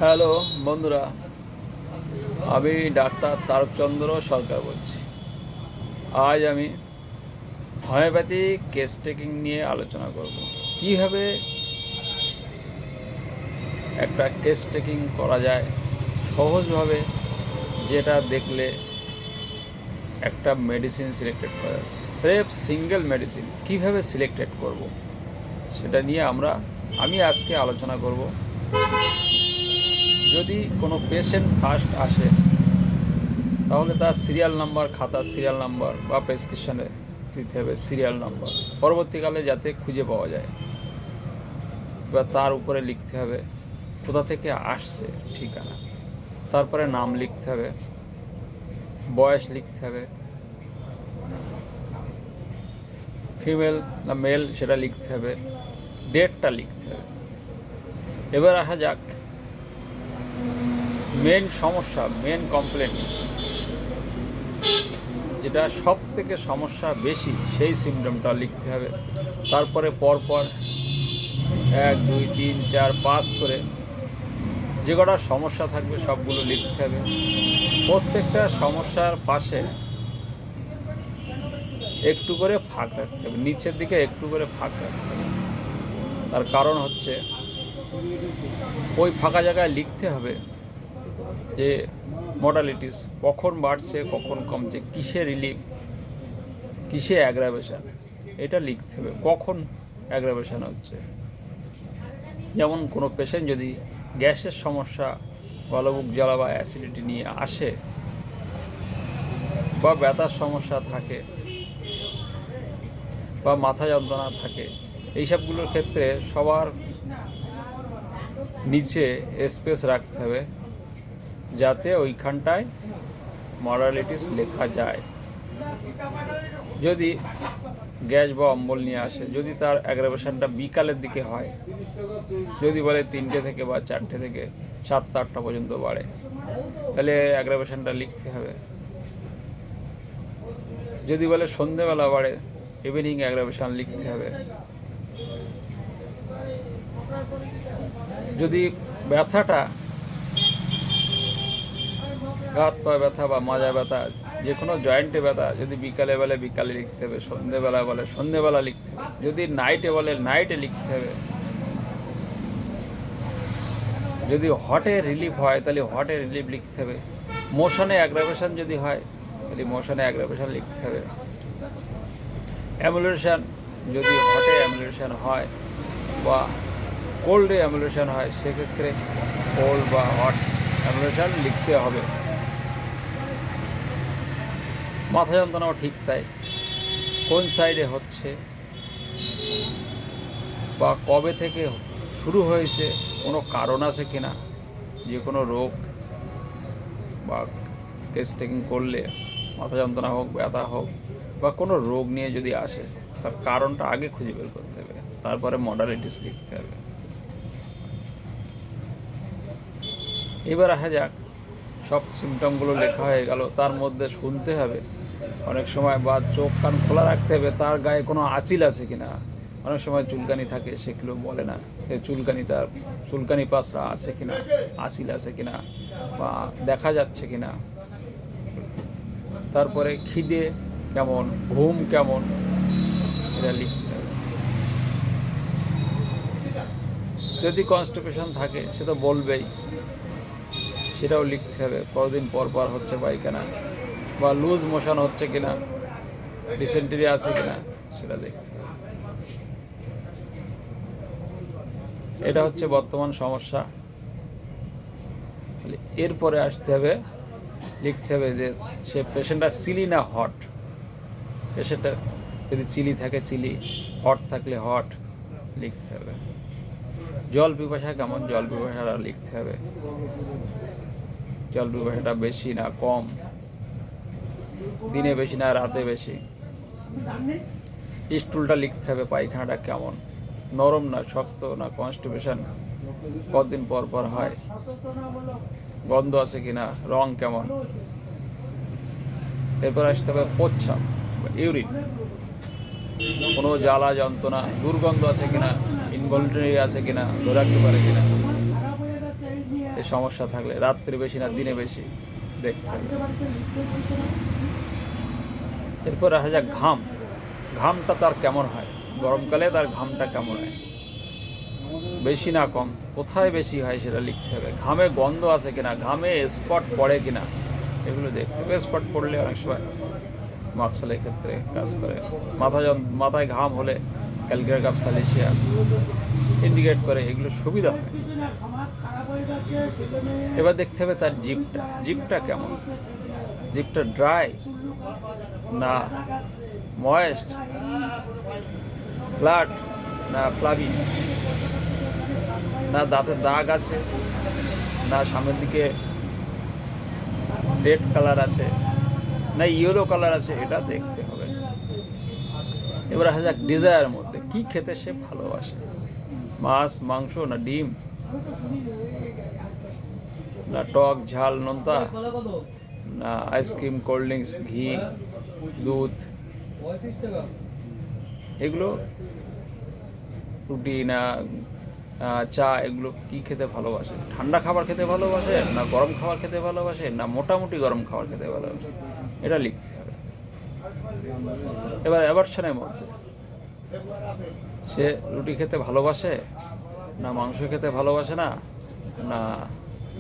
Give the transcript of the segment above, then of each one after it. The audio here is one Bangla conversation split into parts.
হ্যালো বন্ধুরা, আমি ডাক্তার তারকচন্দ্র সরকার বলছি। আজ আমি হোমিওপ্যাথিক কেস টেকিং নিয়ে আলোচনা করব। কীভাবে একটা কেস টেকিং করা যায় সহজভাবে, যেটা দেখলে একটা মেডিসিন সিলেক্টেড করা, সেফ সিঙ্গেল মেডিসিন কীভাবে সিলেক্টেড করব, সেটা নিয়ে আমি আজকে আলোচনা করব। যদি কোনো পেশেন্ট ফার্স্ট আসে, তাহলে তার সিরিয়াল নাম্বার, খাতার সিরিয়াল নাম্বার বা প্রেসক্রিপশানে দিতে হবে সিরিয়াল নাম্বার, পরবর্তীকালে যাতে খুঁজে পাওয়া যায়। এবার তার উপরে লিখতে হবে কোথা থেকে আসছে ঠিকানা, তারপরে নাম লিখতে হবে, বয়স লিখতে হবে, ফিমেল না মেল সেটা লিখতে হবে, ডেটটা লিখতে হবে। এবার আসা যাক মেন সমস্যা, মেন কমপ্লেন, যেটা সব থেকে সমস্যা বেশি, সেই সিমটমটা লিখতে হবে। তারপরে পরপর 1 2 3 4 5 করে যে কটা সমস্যা থাকবে সবগুলো লিখতে হবে। প্রত্যেকটা সমস্যার পাশে একটু করে ফাঁক রাখতে হবে, নিচের দিকে একটু করে ফাঁক রাখতে হবে। তার কারণ হচ্ছে ওই ফাঁকা জায়গায় লিখতে হবে যে মডালিটিস কখন বাড়ছে, কখন কমছে, কিসে রিলিফ, কিসে অ্যাগ্রাভেশন, এটা লিখতে হবে। কখন অ্যাগ্রাভেশন হচ্ছে, যেমন কোনো পেশেন্ট যদি গ্যাসের সমস্যা, গলবুক জ্বালা বা অ্যাসিডিটি নিয়ে আসে, বা ব্যথার সমস্যা থাকে, বা মাথা যন্ত্রণা থাকে, এইসবগুলোর ক্ষেত্রে সবার নিচে স্পেস রাখতে হবে, যাতে ওইখানটায় মডালিটিস লেখা যায়। যদি গ্যাস বা অম্বল নিয়ে আসে, যদি তার অ্যাগ্রাভেশনটা বিকালের দিকে হয়, যদি বলে 3টে থেকে বা 4টে থেকে 7টা 8টা পর্যন্ত বাড়ে, তাহলে অ্যাগ্রাভেশনটা লিখতে হবে। যদি বলে সন্ধেবেলা বাড়ে, ইভিনিং অ্যাগ্রাভেশন লিখতে হবে। যদি ব্যথাটা হাত পা ব্যথা বা মাজা ব্যথা, যে কোনো জয়েন্টে ব্যথা, যদি বিকালে বলে বিকালে লিখতে হবে, সন্ধেবেলা বলে সন্ধেবেলা লিখতে হবে, যদি নাইটে বলে নাইটে লিখতে হবে। যদি হটে রিলিফ হয় তাহলে হটে রিলিফ লিখতে হবে। মোশনে অ্যাগ্রাভেশন যদি হয় তাহলে মোশনে অ্যাগ্রাভেশন লিখতে হবে। অ্যামুলেশন, যদি হটে অ্যামুলেশন হয় বা কোল্ডে অ্যামুলেশন হয়, সেক্ষেত্রে কোল্ড বা হট অ্যামুলেশন লিখতে হবে। মাথা যন্ত্রণাও ঠিক তাই, কোন সাইডে হচ্ছে বা কবে থেকে শুরু হয়েছে, কোনো কারণ আছে কিনা, যে কোনো রোগ বা কেস টেকিং করলে মাথা যন্ত্রণা হোক, ব্যথা হোক বা কোনো রোগ নিয়ে যদি আসে, তার কারণটা আগে খুঁজে বের করতে হবে, তারপরে মডালিটিস লিখতে হবে। এবার আসা যাক, সব সিমটমগুলো লেখা হয়ে গেল, তার মধ্যে শুনতে হবে অনেক সময়, বা চোখ কান খোলা রাখতে হবে তার গায়ে কোনো আঁচিল আছে কিনা। অনেক সময় চুলকানি থাকে, সেগুলো বলে না, তার চুলকানি পাশরা আছে কিনা, আঁচিল আছে কিনা, বা দেখা যাচ্ছে কিনা। তারপরে খিদে কেমন, ঘুম কেমন, এটা লিখতে হবে। যদি কনস্টিপেশন থাকে সে তো বলবেই, সেটাও লিখতে হবে। কতদিন পর পর হচ্ছে পায়খানা, বা লুজ মোশন হচ্ছে কিনা, ডিসেন্টারি আছে কিনা, সেটা দেখতে হবে। এটা হচ্ছে বর্তমান সমস্যা। এরপরে আসতে হবে, লিখতে হবে যে সে পেশেন্টটা চিলি না হট। পেশেন্টের যদি চিলি থাকে চিলি, হট থাকলে হট লিখতে হবে। জল পিপাসা কেমন, জল পিপাসাটা লিখতে হবে। জল পিপাসাটা বেশি না কম, দিনে বেশি না রাতে বেশি। স্টুলটা লিখতে হবে, পায়খানাটা কেমন, নরম না শক্ত না কনস্টিপেশন, কতদিন পর পর হয়, গন্ধ আছে কিনা, রং কেমন। এরপর আসতে হবে প্রস্রাব, ইউরিন, কোনো জ্বালা যন্ত্রণা, দুর্গন্ধ আছে কিনা, ইনভলন্টারি আছে কিনা, ধরে রাখতে পারে কিনা, এই সমস্যা থাকলে রাত্রে বেশি না দিনে বেশি দেখতে হবে। এরপর আসা যাক ঘাম। ঘামটা তার কেমন হয়, গরমকালে তার ঘামটা কেমন হয়, বেশি না কম, কোথায় বেশি হয় সেটা লিখতে হবে। ঘামে গন্ধ আছে কিনা, ঘামে স্পট পড়ে কিনা, এগুলো দেখতে হবে। স্পট পড়লে অনেক সময় মাকসালের ক্ষেত্রে কাজ করে। মাথায় ঘাম হলে ক্যালকিউলার কাপ সালিসিয়া ইন্ডিকেট করে, এগুলো সুবিধা হয়। এবার দেখতে হবে তার জিভটা কেমন, জিভটা ড্রাই না ময়েস্ট, ফ্ল্যাট না প্লাবি, না দাঁতের দাগ আছে, না সামনের দিকে রেড কালার আছে, না ইয়েলো কালার আছে, এটা দেখতে হবে। এবার আসা যাক ডিজায়ার মধ্যে কি খেতে সে ভালোবাসে, মাছ মাংস না ডিম, না টক ঝাল নোনতা, না আইসক্রিম কোল্ড ড্রিঙ্কস ঘি দুধ, এগুলো রুটি না চা, এগুলো কি খেতে ভালোবাসে, ঠান্ডা খাবার খেতে ভালোবাসে না গরম খাবার খেতে ভালোবাসে, না মোটামুটি গরম খাবার খেতে ভালোবাসে, এটা লিখতে হবে। এবার অ্যাভারশনের মধ্যে সে রুটি খেতে ভালোবাসে না মাংস খেতে ভালোবাসে না, না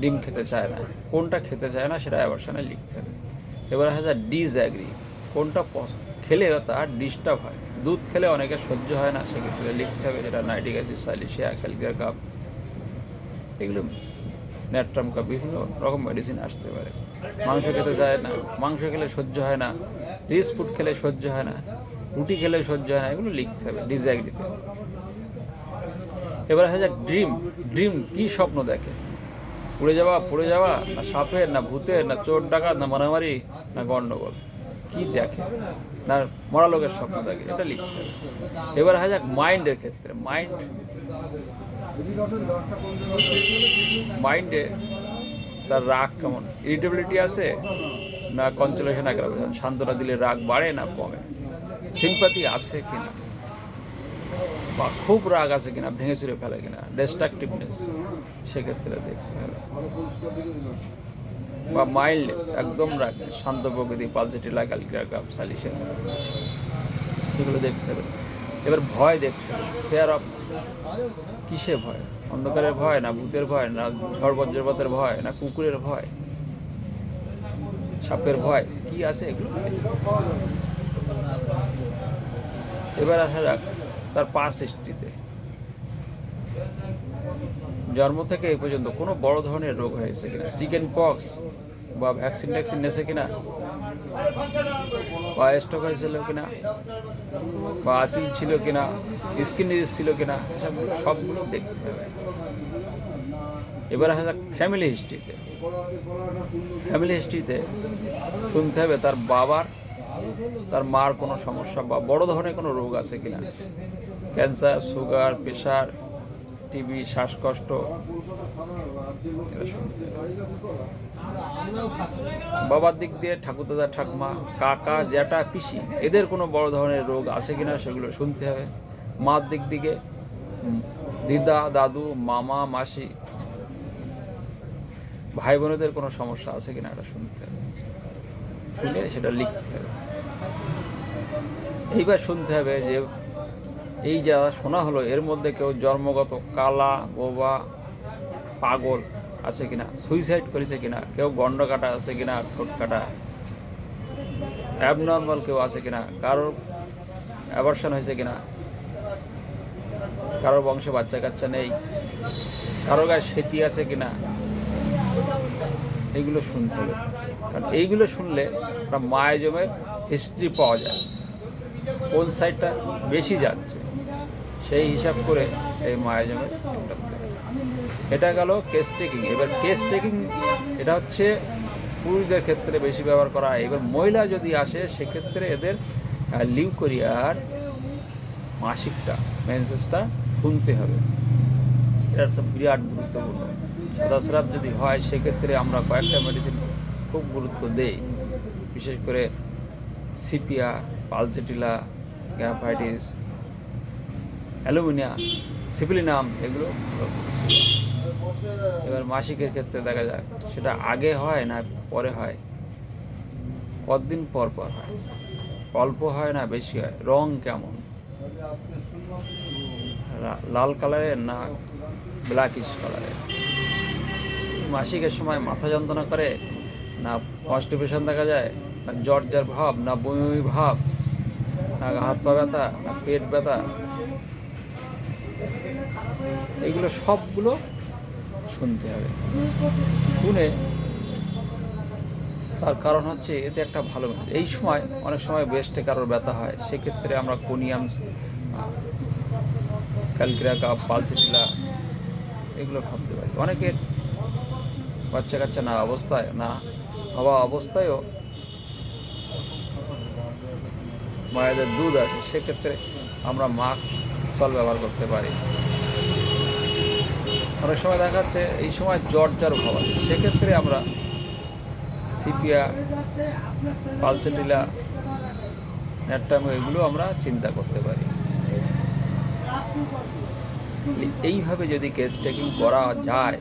ডিম খেতে চায় না, কোনটা খেতে চায় না সেটা অ্যাভারশনে লিখতে হবে। এবার আসা যায় ডিসঅ্যাগ্রি, কোনটা খেলে তার ডিস্টার্ব হয়। দুধ খেলে অনেকে সহ্য হয় না, সেক্ষেত্রে লিখতে হবে যেটা নাইট্রিক অ্যাসিড সাইলিসিয়া ক্যালকিউলার কাপ, এগুলো ন্যাট্রাম কাপ, বিভিন্ন রকম মেডিসিন আসতে পারে। মাংস খেতে চায় না, মাংস খেলে সহ্য হয় না, রিচ ফুড খেলে সহ্য হয় না, রুটি খেলে সহ্য হয় না, এগুলো লিখতে হবে ডিসঅ্যাগ্রিতে। এবার আসা যাক ড্রিম কি স্বপ্ন দেখে, পড়ে যাওয়া না সাপের না ভূতের না চোর ডাকাত না মারামারি না গন্ডগোল, কি দেখে, না মরা লোকের স্বপ্ন দেখে, এটা লিখতে হবে। এবার আসা যাক মাইন্ডের ক্ষেত্রে, মাইন্ডে তার রাগ কেমন, ইরিটেবিলিটি আছে না কনসোলেশন অ্যাগ্রাভেশন, সান্ত্বনা দিলে রাগ বাড়ে না কমে, সিম্পাথি আছে কিনা, বা খুব রাগ আছে কিনা, ভেঙে চুরে ফেলে কিনা, ডিস্ট্রাকটিভনেস, সেক্ষেত্রে দেখতে হবে। বা মাইল্ডনেস, একদম রাগ নেই, শান্ত প্রকৃতি, পালসেটিলা ক্যালকিউলার কাপ সালিসিয়া, এগুলো দেখতে হবে। এবার ভয় দেখতে হবে, ফেয়ার অফ, কিসে ভয়, অন্ধকারের ভয় না ভূতের ভয় না ঝড় বজ্রপাতের ভয় না কুকুরের ভয়, সাপের ভয়, কি আছে এগুলো। এবার আসা যাক তার পাস হিস্ট্রিতে, জন্ম থেকে এই পর্যন্ত কোনো বড় ধরনের রোগ হয়েছে কিনা, চিকেন পক্স বা ভ্যাকসিন নেছে কিনা, বা স্ট্রোক হয়েছিল কিনা, বা আসিল ছিল কিনা, স্কিন ডিজিজ ছিল কিনা, সবগুলো দেখতে হবে। এবার আসা যাক ফ্যামিলি হিস্ট্রিতে শুনতে হবে তার মার কোনো সমস্যা বা বড় ধরনের কোনো রোগ আছে কিনা, ক্যান্সার, সুগার, প্রেশার, টিবি, শ্বাসকষ্ট, এটা শুনতে হবে। বাবার দিক দিয়ে ঠাকুরদাদা ঠাকুমা কাকা জ্যাঠা পিসি, এদের কোনো বড় ধরনের রোগ আছে কিনা সেগুলো শুনতে হবে। মার দিক দিকে দিদা দাদু মামা মাসি ভাই বোনেদের কোনো সমস্যা আছে কিনা এটা শুনতে হবে, শুনে সেটা লিখতে হবে। এইবার শুনতে হবে যে এই যা শোনা হলো এর মধ্যে কেউ জন্মগত কালা বোবা পাগল আছে কিনা, সুইসাইড করেছে কিনা, কেউ গন্ড কাটা আছে কিনা, ঠোঁট কাটা, অ্যাবনর্মাল কেউ আছে কিনা, কারোর অ্যাবর্শন হয়েছে কিনা, কারোর বংশে বাচ্চা কাচ্চা নেই, কারোর গায়ে সেতি আছে কিনা, এইগুলো শুনতে হবে। কারণ এইগুলো শুনলে একটা মায়োজমের হিস্ট্রি পাওয়া যায়, কোন সাইডটা বেশি যাচ্ছে সেই হিসাব করে এই মায়োজমের সিমটম দেয়। এটা গেল কেস টেকিং। এবার কেস টেকিং এটা হচ্ছে পুরুষদের ক্ষেত্রে বেশি ব্যবহার করা হয়। এবার মহিলা যদি আসে সেক্ষেত্রে এদের লিউকোরিয়ার মাসিকটা মেন্সেসটা শুনতে হবে, এটা তো বিরাট গুরুত্বপূর্ণ। সাদাস্রাব যদি হয় সেক্ষেত্রে আমরা কয়েকটা মেডিসিন খুব গুরুত্ব দেই, বিশেষ করে সিপিয়া, পালসেটিলা, গ্যাফাইটিস, অ্যালুমিনিয়া, সিপিলিনাম, এগুলো এবার মাসিকের ক্ষেত্রে দেখা যাক সেটা আগে হয় না পরে হয়, কতদিন পর পর হয়, অল্প হয় না বেশি হয়, রং কেমন, লাল কালারের না ব্ল্যাকিশ কালারের, মাসিকের সময় মাথা যন্ত্রণা করে না কনস্টিপেশন দেখা যায়, না জ্বর জ্বর ভাব, না বমি বমি ভাব, না হাত পা ব্যথা, না পেট ব্যথা, এইগুলো সবগুলো শুনতে হবে। শুনে তার কারণ হচ্ছে এতে একটা ভালো এই সময় অনেক সময় ব্রেস্টে কারোর ব্যথা হয়, সেক্ষেত্রে আমরা কোনিয়াম, ক্যালকিরা কাপ, পালসিটিলা এগুলো ভাবতে পারি। অনেকের বাচ্চা কাচ্চা না অবস্থায় না হওয়া অবস্থায়ও মায়েদের দুধ আসে, সেক্ষেত্রে আমরা মাস্ক সল ব্যবহার করতে পারি। অনেক সময় দেখা যাচ্ছে এই সময় জ্বর জ্বর ভাব আছে, সেক্ষেত্রে আমরা সিপিয়া, পালসেটিলা, ন্যাট্টামো এগুলো আমরা চিন্তা করতে পারি। এইভাবে যদি কেস টেকিং করা যায়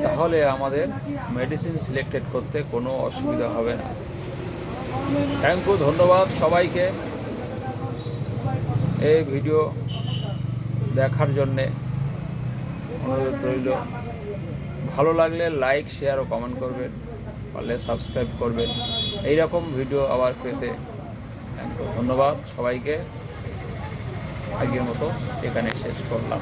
তাহলে আমাদের মেডিসিন সিলেক্টেড করতে কোনো অসুবিধা হবে না। থ্যাংক ইউ, ধন্যবাদ সবাইকে এই ভিডিও দেখার জন্যে। অনুরোধ রইল, ভালো লাগলে লাইক, শেয়ার ও কমেন্ট করবেন, পারলে সাবস্ক্রাইব করবেন এই রকম ভিডিও আবার পেতে। থ্যাংক ইউ, ধন্যবাদ সবাইকে। আগের মতো এখানে শেষ করলাম।